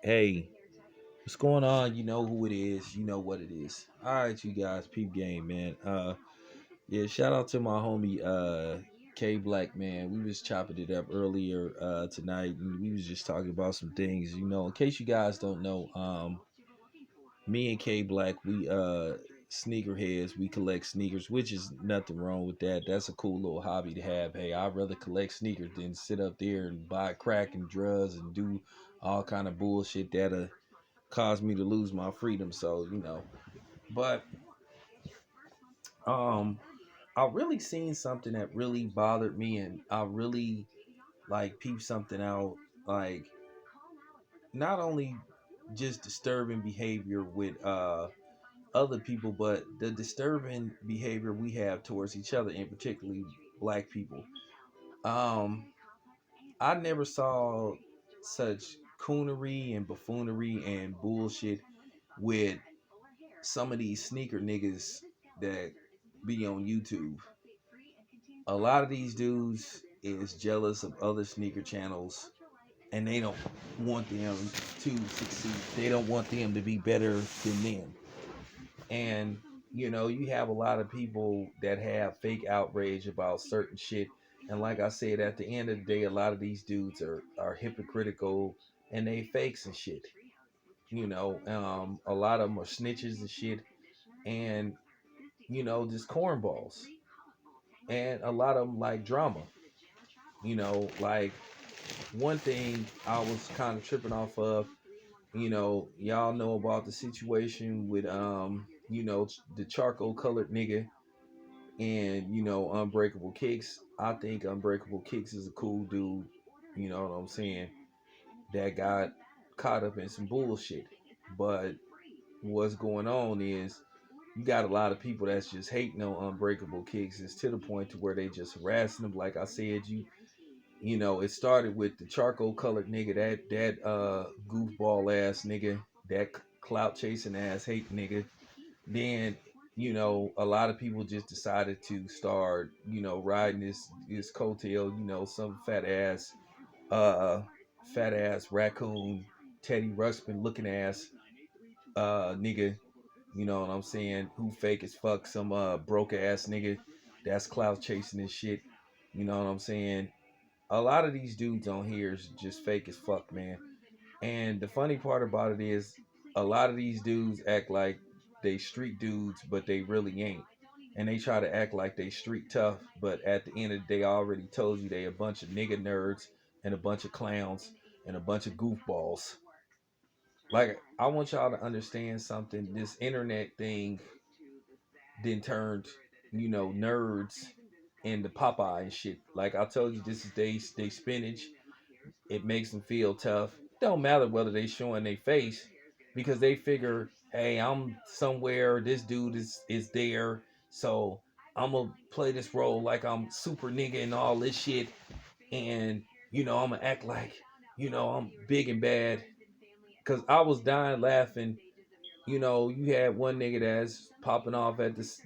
Hey, what's going on? You know who it is. You know what it is. All right, you guys, peep game, man. Yeah, shout out to my homie, K Black, man. We was chopping it up earlier tonight, and we was just talking about some things. In case you guys don't know, me and K Black, we sneakerheads. We collect sneakers, which is nothing wrong with that. That's a cool little hobby to have. Hey, I'd rather collect sneakers than sit up there and buy crack and drugs and do all kind of bullshit that caused me to lose my freedom. But um, I really seen something that really bothered me, and I really like peeped something out. Like not only just disturbing behavior with other people, but the disturbing behavior we have towards each other, and particularly black people. Um, I never saw such coonery and buffoonery and bullshit with some of these sneaker niggas that be on YouTube. A lot of these dudes is jealous of other sneaker channels and they don't want them to succeed. They don't want them to be better than them. And you have a lot of people that have fake outrage about certain shit. And like I said, at the end of the day, a lot of these dudes are hypocritical and they fakes and shit. A lot of them are snitches and shit. And just cornballs, and a lot of them like drama. Like one thing I was kind of tripping off of. Y'all know about the situation with the charcoal colored nigga and Unbreakable Kicks. I think Unbreakable Kicks is a cool dude. You know what I'm saying? That got caught up in some bullshit, but what's going on is you got a lot of people that's just hating on Unbreakable Kicks. It's to the point to where they just harassing them. Like I said, it started with the charcoal colored nigga, that goofball ass nigga, that clout chasing ass hate nigga. Then a lot of people just decided to start riding this coattail. Some uh fat ass raccoon Teddy Ruxpin looking ass nigga, you know what I'm saying, who fake as fuck, some broke ass nigga that's clout chasing and shit. You know what I'm saying? A lot of these dudes on here is just fake as fuck, man. And the funny part about it is a lot of these dudes act like they street dudes, but they really ain't. And they try to act like they street tough, but at the end of the day, I already told you they a bunch of nigga nerds and a bunch of clowns and a bunch of goofballs. Like I want y'all to understand something. This internet thing then turned, nerds into Popeye and shit. Like I told you, this is they spinach. It makes them feel tough. It don't matter whether they showing their face because they figure, hey, I'm somewhere. This dude is there, so I'm gonna play this role like I'm super nigga and all this shit, and I'm gonna act like I'm big and bad. Cause I was dying laughing. You had one nigga that's popping off at this,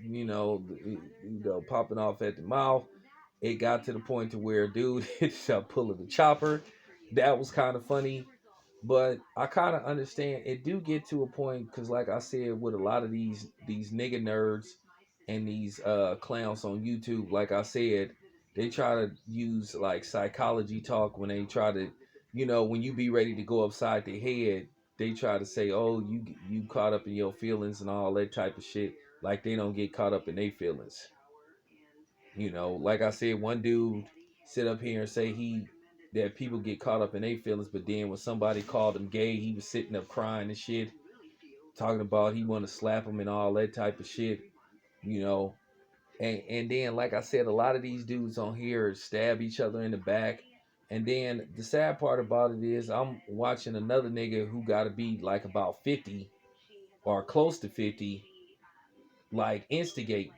popping off at the mouth. It got to the point to where dude hit up pulling the chopper. That was kind of funny, but I kind of understand it do get to a point because, like I said, with a lot of these nigga nerds and these clowns on YouTube, like I said, they try to use like psychology talk when they try to, when you be ready to go upside their head, they try to say, "Oh, you caught up in your feelings and all that type of shit." Like they don't get caught up in their feelings. Like I said, one dude sit up here and say that people get caught up in their feelings, but then when somebody called him gay, he was sitting up crying and shit, talking about he want to slap him and all that type of shit, you know. And then, like I said, a lot of these dudes on here stab each other in the back. And then the sad part about it is I'm watching another nigga who got to be like about 50 or close to 50, like instigate,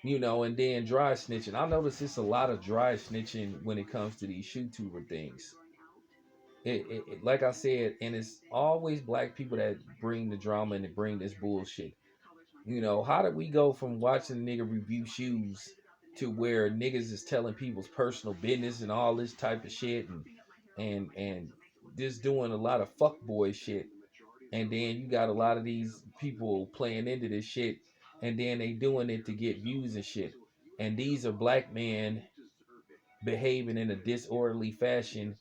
and then dry snitching. I notice it's a lot of dry snitching when it comes to these Shoetuber things. Like I said, and it's always black people that bring the drama and they bring this bullshit. How did we go from watching a nigga review shoes to where niggas is telling people's personal business and all this type of shit, and just doing a lot of fuckboy shit, and then you got a lot of these people playing into this shit, and then they doing it to get views and shit. And these are black men behaving in a disorderly fashion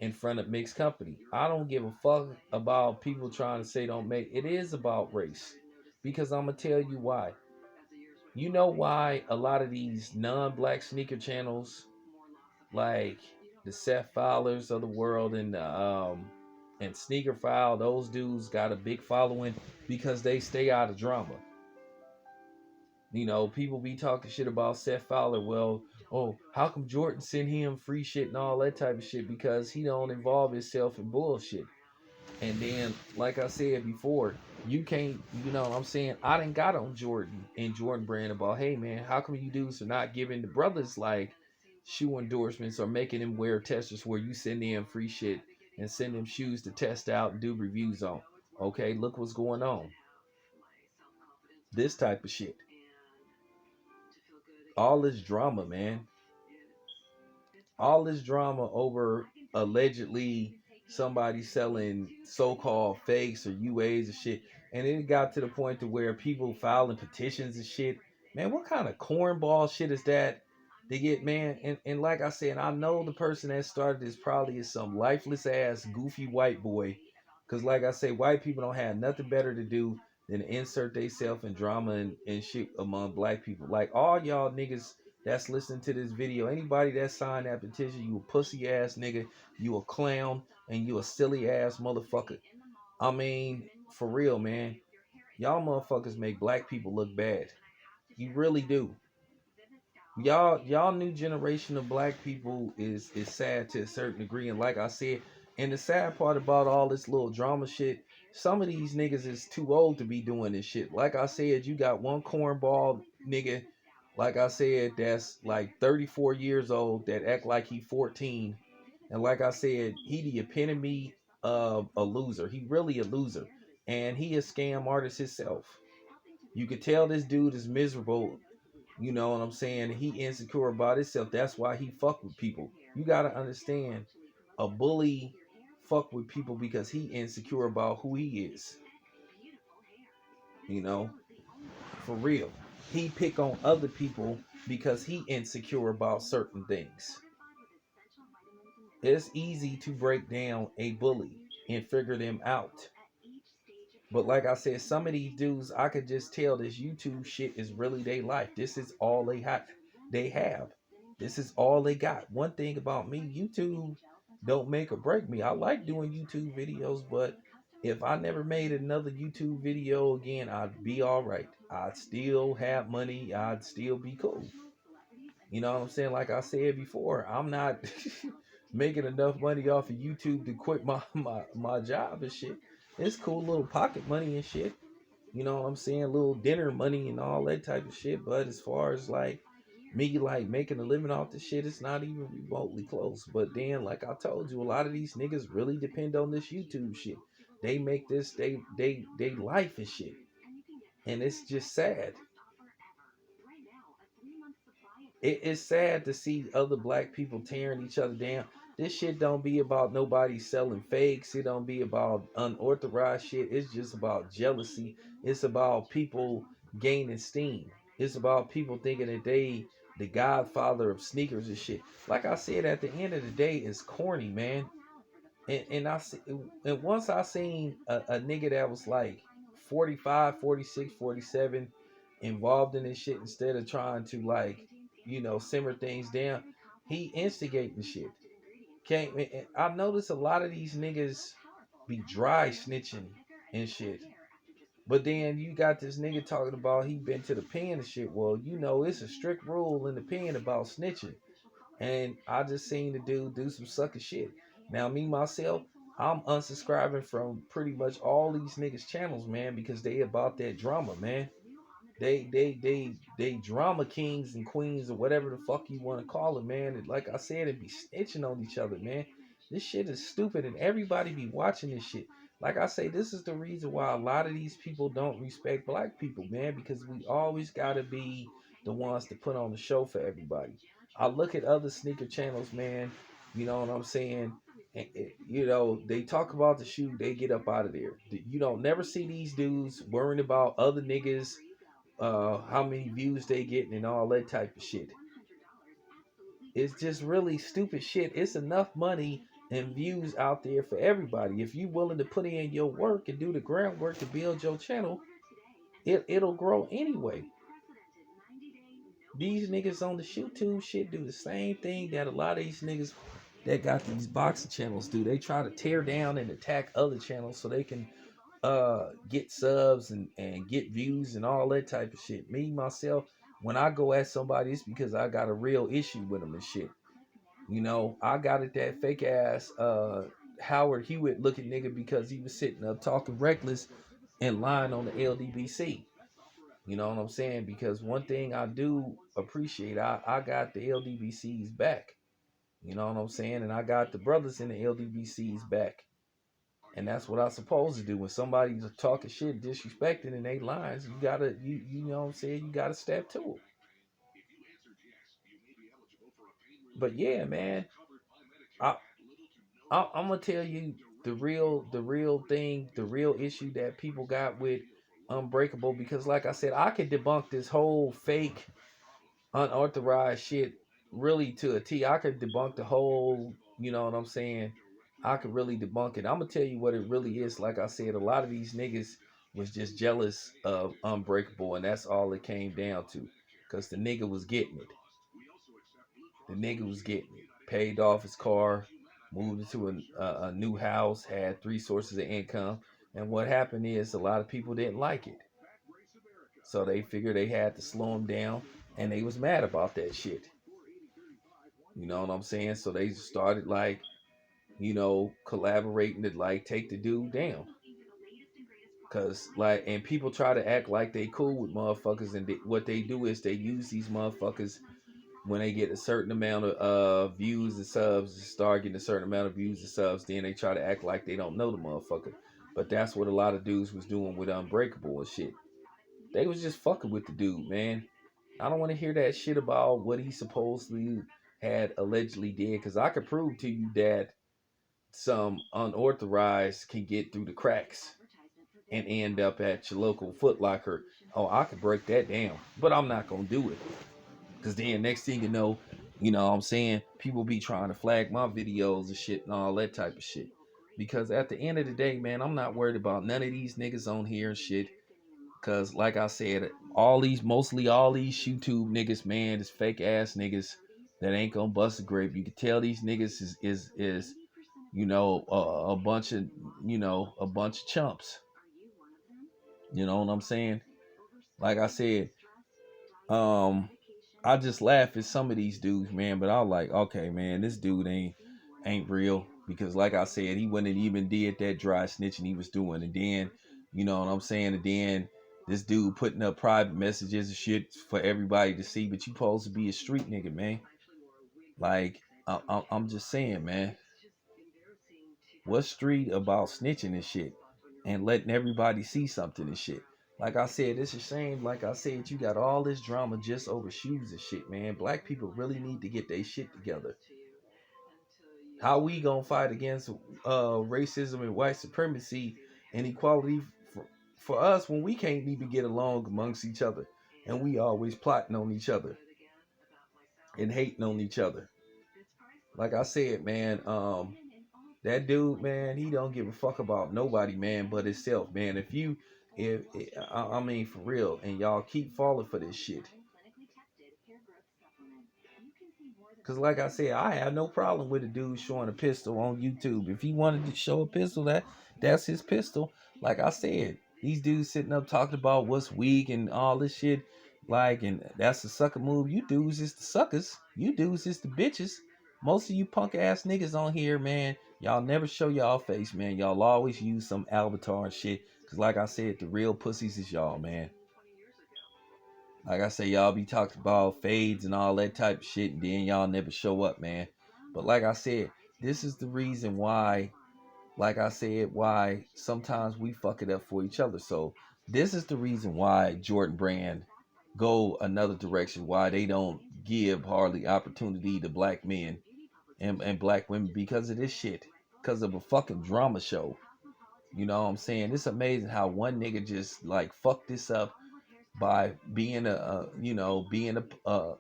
in front of mixed company. I don't give a fuck about people trying to say don't make it is about race. Because I'm gonna tell you why. You know why a lot of these non-black sneaker channels, like the Seth Fowlers of the world and Sneaker File, those dudes got a big following because they stay out of drama. You know, people be talking shit about Seth Fowler. Well, oh, how come Jordan sent him free shit and all that type of shit? Because he don't involve himself in bullshit. And then, like I said before, you can't, you know what I'm saying? I done got on Jordan and Jordan brand about, hey man, how come you dudes are not giving the brothers like shoe endorsements or making them wear testers where you send them free shit and send them shoes to test out and do reviews on? Okay, look what's going on. This type of shit. All this drama, man. All this drama over allegedly somebody selling so-called fakes or UAs and shit, and it got to the point to where people filing petitions and shit. Man, what kind of cornball shit is that to get, man? And like I said, I know the person that started this probably is some lifeless ass goofy white boy, because like I say, white people don't have nothing better to do than to insert themselves in drama and shit among black people. Like all y'all niggas that's listening to this video, anybody that signed that petition, you a pussy ass nigga, you a clown, and you a silly ass motherfucker. I mean, for real, man. Y'all motherfuckers make black people look bad. You really do. Y'all new generation of black people is sad to a certain degree. And like I said, and the sad part about all this little drama shit, some of these niggas is too old to be doing this shit. Like I said, you got one cornball nigga, like I said, that's like 34 years old that act like he 14. And like I said, he the epitome of a loser. He really a loser. And he a scam artist himself. You could tell this dude is miserable. You know what I'm saying? He insecure about himself. That's why he fuck with people. You gotta understand, a bully fuck with people because he insecure about who he is. You know, for real. He pick on other people because he insecure about certain things. It's easy to break down a bully and figure them out. But like I said, some of these dudes, I could just tell this YouTube shit is really their life. This is all they have. They have. This is all they got. One thing about me, YouTube don't make or break me. I like doing YouTube videos, but if I never made another YouTube video again, I'd be all right. I'd still have money. I'd still be cool. You know what I'm saying? Like I said before, I'm not making enough money off of YouTube to quit my job and shit. It's cool little pocket money and shit. You know what I'm saying? Little dinner money and all that type of shit. But as far as like me like making a living off this shit, it's not even remotely close. But then, like I told you, a lot of these niggas really depend on this YouTube shit. They make this they life and shit. And it's just sad. It's sad to see other black people tearing each other down. This shit don't be about nobody selling fakes. It don't be about unauthorized shit. It's just about jealousy. It's about people gaining steam. It's about people thinking that they the godfather of sneakers and shit. Like I said, at the end of the day, it's corny, man. And once I seen a nigga that was like 45, 46, 47 involved in this shit instead of trying to like, you know, simmer things down, he instigating shit. Can't I notice a lot of these niggas be dry snitching and shit. But then you got this nigga talking about he been to the pen and shit. Well, you know, it's a strict rule in the pen about snitching. And I just seen the dude do some sucker shit. Now, me myself, I'm unsubscribing from pretty much all these niggas' channels, man, because they about that drama, man. They drama kings and queens or whatever the fuck you want to call it, man. And like I said, it be snitching on each other, man. This shit is stupid, and everybody be watching this shit. Like I say, this is the reason why a lot of these people don't respect black people, man, because we always gotta be the ones to put on the show for everybody. I look at other sneaker channels, man. You know what I'm saying? You know, they talk about the shoe, they get up out of there. You don't never see these dudes worrying about other niggas, how many views they getting and all that type of shit. It's just really stupid shit. It's enough money and views out there for everybody. If you willing to put in your work and do the groundwork to build your channel, it'll grow anyway. These niggas on the Shoetube shit do the same thing that a lot of these niggas that got these boxing channels do. They try to tear down and attack other channels so they can get subs and get views and all that type of shit. Me myself, when I go at somebody, it's because I got a real issue with them and shit. You know, I got at that fake ass Howard Hewitt looking nigga because he was sitting up talking reckless and lying on the LDBC. You know what I'm saying? Because one thing I do appreciate, I got the LDBC's back. You know what I'm saying? And I got the brothers in the LDBC's back. And that's what I'm supposed to do. When somebody's talking shit, disrespecting in they lines, you gotta, you know what I'm saying? You gotta step to it. But yeah, man, I, I'm gonna tell you the real thing, the real issue that people got with Unbreakable. Because, like I said, I could debunk this whole fake, unauthorized shit really to a T. I could debunk the whole, you know what I'm saying? I could really debunk it. I'm gonna tell you what it really is. Like I said, a lot of these niggas was just jealous of Unbreakable, and that's all it came down to. Cause the nigga was getting it. The nigga was getting it. Paid off his car, moved into a new house, had 3 sources of income. And what happened is a lot of people didn't like it. So they figured they had to slow him down, and they was mad about that shit. You know what I'm saying? So they started like, you know, collaborating to like take the dude down. Cause like, and people try to act like they cool with motherfuckers, and what they do is they use these motherfuckers when they get a certain amount of views and subs, start getting a certain amount of views and subs, then they try to act like they don't know the motherfucker. But that's what a lot of dudes was doing with Unbreakable and shit. They was just fucking with the dude, man. I don't want to hear that shit about what he supposedly had allegedly did, because I could prove to you that some unauthorized can get through the cracks and end up at your local Foot Locker. Oh, I could break that down, but I'm not gonna do it. Cause then next thing you know what I'm saying, people be trying to flag my videos and shit and all that type of shit. Because at the end of the day, man, I'm not worried about none of these niggas on here and shit. Cause like I said, mostly all these YouTube niggas, man, is fake ass niggas that ain't gonna bust a grape. You can tell these niggas is you know a bunch of a bunch of chumps. You know what I'm saying? Like I said, um, I just laugh at some of these dudes, man. But I was like, okay, man, this dude ain't real, because, like I said, he wouldn't even did that dry snitching he was doing, and then, you know what I'm saying, and then this dude putting up private messages and shit for everybody to see. But you supposed to be a street nigga, man. Like, I'm just saying, man. What's street about snitching and shit and letting everybody see something and shit? Like I said, it's a shame. Like I said, you got all this drama just over shoes and shit, man. Black people really need to get their shit together. How we gonna fight against racism and white supremacy and equality for us when we can't even get along amongst each other, and we always plotting on each other and hating on each other? Like I said, man, that dude, man, he don't give a fuck about nobody, man, but himself, man. If I mean, for real, and y'all keep falling for this shit. Cause like I said, I have no problem with a dude showing a pistol on YouTube. If he wanted to show a pistol, that's his pistol. Like I said, these dudes sitting up talking about what's weak and all this shit, like, and that's the sucker move. You dudes is the suckers. You dudes is the bitches. Most of you punk ass niggas on here, man, y'all never show y'all face, man. Y'all always use some avatar and shit. Cause like I said, the real pussies is y'all, man. Like I say, y'all be talking about fades and all that type of shit, and then y'all never show up, man. But like I said, this is the reason why, like I said, why sometimes we fuck it up for each other. So this is the reason why Jordan Brand go another direction, why they don't give hardly opportunity to black men and black women, because of this shit. because of a fucking drama show. You know what I'm saying? It's amazing how one nigga just like fucked this up by being being a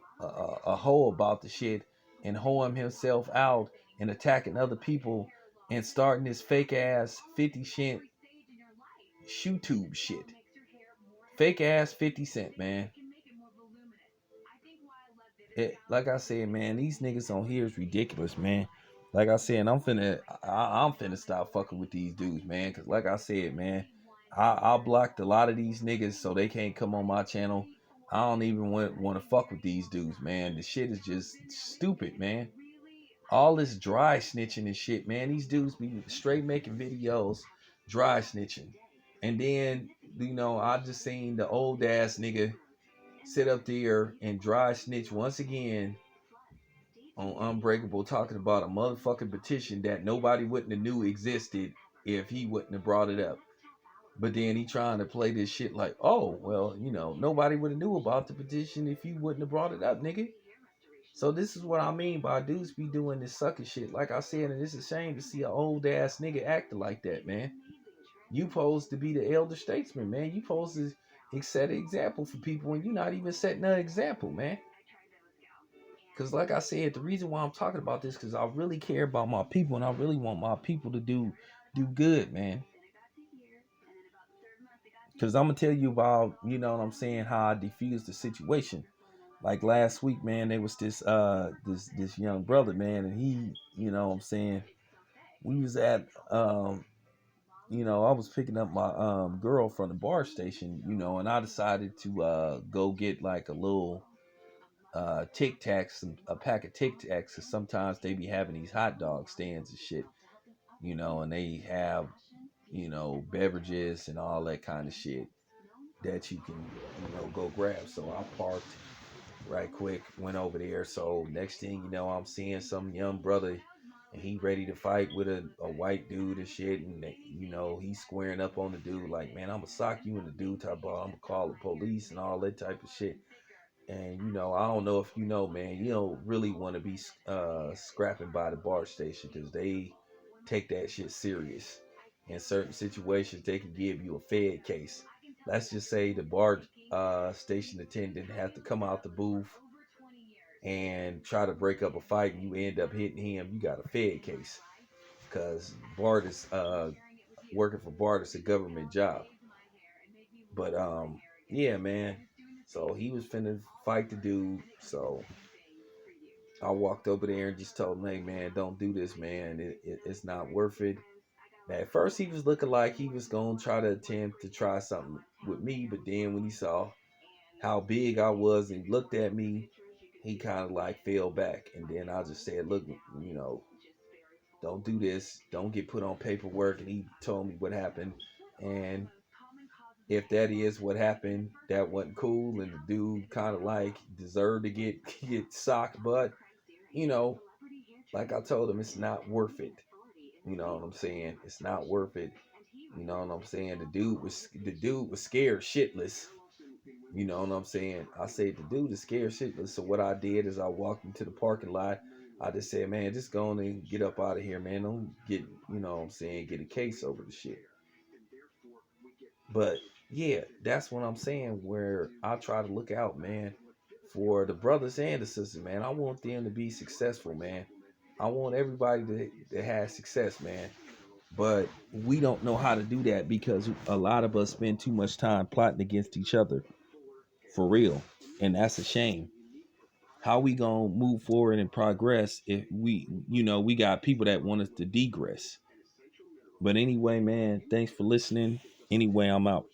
hoe about the shit and hoeing himself out and attacking other people and starting this fake ass 50 cent Shoetube shit. Fake ass 50 Cent, man. Like I said, man, these niggas on here is ridiculous, man. Like I said, I'm finna stop fucking with these dudes, man. Cause like I said, man, I blocked a lot of these niggas so they can't come on my channel. I don't even want to fuck with these dudes, man. The shit is just stupid, man. All this dry snitching and shit, man. These dudes be straight making videos, dry snitching. And then, I just seen the old ass nigga sit up there and dry snitch once again on Unbreakable, talking about a motherfucking petition that nobody wouldn't have knew existed if he wouldn't have brought it up. But then he trying to play this shit like, oh, well, nobody would have knew about the petition if you wouldn't have brought it up, nigga. So this is what I mean by dudes be doing this sucker shit. Like I said, and it's a shame to see an old ass nigga acting like that, man. You supposed to be the elder statesman, man. You supposed to set an example for people, and you're not even setting an example, man. Because like I said, the reason why I'm talking about this, because I really care about my people, and I really want my people to do good, man. Because I'm going to tell you about, how I defused the situation. Like last week, man, there was this young brother, man, and he, we was at I was picking up my girl from the bar station, and I decided to go get like a little Tic Tacs, a pack of Tic Tacs, because sometimes they be having these hot dog stands and shit, and they have, beverages and all that kind of shit that you can, go grab. So I parked right quick, went over there. So next thing you know, I'm seeing some young brother and he ready to fight with a white dude and shit. And, he's squaring up on the dude like, man, I'm going to sock you in the dude type of, I'm going to call the police and all that type of shit. And, I don't know if you know, man, you don't really want to be scrapping by the bar station because they take that shit serious. In certain situations, they can give you a Fed case. Let's just say the bar station attendant has to come out the booth and try to break up a fight and you end up hitting him, you got a Fed case. Because Bart is working for Bart is a government job. But yeah, man. So he was finna fight the dude. So I walked over there and just told him, hey man, don't do this, man. It's not worth it. Now, at first he was looking like he was gonna try to attempt to try something with me, but then when he saw how big I was and looked at me, he kind of like fell back. And then I just said, look, don't do this. Don't get put on paperwork. And he told me what happened. And if that is what happened, that wasn't cool. And the dude kind of like deserved to get socked. But, like I told him, it's not worth it. You know what I'm saying? It's not worth it. You know what I'm saying? The dude was scared shitless. You know what I'm saying? I said the dude is scared shitless. So what I did is I walked into the parking lot. I just said, man, just go on and get up out of here, man. Don't get, get a case over the shit. But yeah, that's what I'm saying. Where I try to look out, man, for the brothers and the sisters, man. I want them to be successful, man. I want everybody to have success, man. But we don't know how to do that because a lot of us spend too much time plotting against each other. For real. And that's a shame. How we gonna move forward and progress if we got people that want us to degress? But anyway, man, thanks for listening. Anyway, I'm out.